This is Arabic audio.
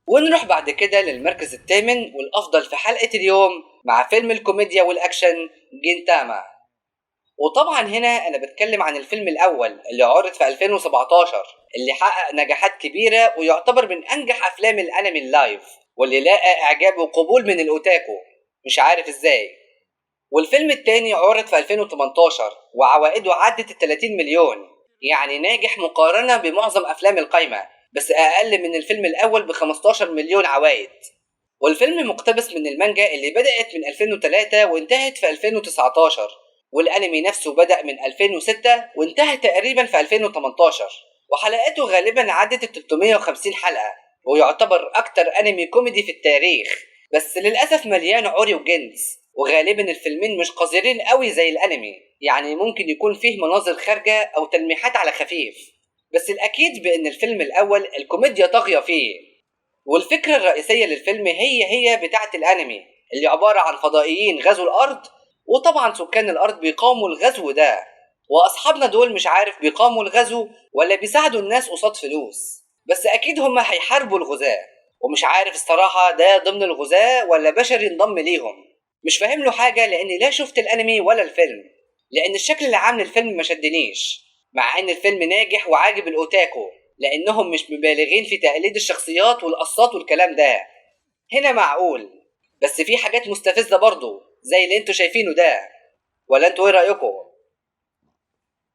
ونروح بعد كده للمركز الثامن والأفضل في حلقة اليوم مع فيلم الكوميديا والأكشن جينتاما. وطبعا هنا أنا بتكلم عن الفيلم الأول اللي عرض في 2017، اللي حقق نجاحات كبيرة ويعتبر من أنجح أفلام الأنمي اللايف، واللي لاقى إعجاب وقبول من الأوتاكو مش عارف إزاي. والفيلم التاني عرض في 2018 وعوائده عدت 30 مليون، يعني ناجح مقارنة بمعظم أفلام القايمة، بس أقل من الفيلم الأول ب 15 مليون عوائد. والفيلم مقتبس من المانجا اللي بدأت من 2003 وانتهت في 2019، والأنمي نفسه بدأ من 2006 وانتهى تقريبا في 2018، وحلقاته غالبا عدت 350 حلقة، ويعتبر أكتر أنمي كوميدي في التاريخ، بس للأسف مليان عري وجنس، وغالبا الفيلمين مش قذرين قوي زي الأنمي، يعني ممكن يكون فيه مناظر خارجة أو تلميحات على خفيف، بس الأكيد بأن الفيلم الأول الكوميديا طاغية فيه. والفكرة الرئيسية للفيلم هي بتاعة الأنمي، اللي عبارة عن فضائيين غزوا الأرض، وطبعا سكان الأرض بيقاوموا الغزو ده، وأصحابنا دول مش عارف بيقاوموا الغزو ولا بيساعدوا الناس قصاد فلوس، بس أكيد هم هيحاربوا الغزاة، ومش عارف الصراحة ده ضمن الغزاة ولا بشر ينضم ليهم. مش فاهم له حاجة لأني لا شفت الأنمي ولا الفيلم، لأن الشكل العام للفيلم ما شدنيش، مع أن الفيلم ناجح وعاجب الأوتاكو لأنهم مش مبالغين في تقليد الشخصيات والقصات والكلام ده. هنا معقول، بس في حاجات مستفزة برضو زي اللي انتوا شايفينه ده، ولا انتوا ايه رأيكم؟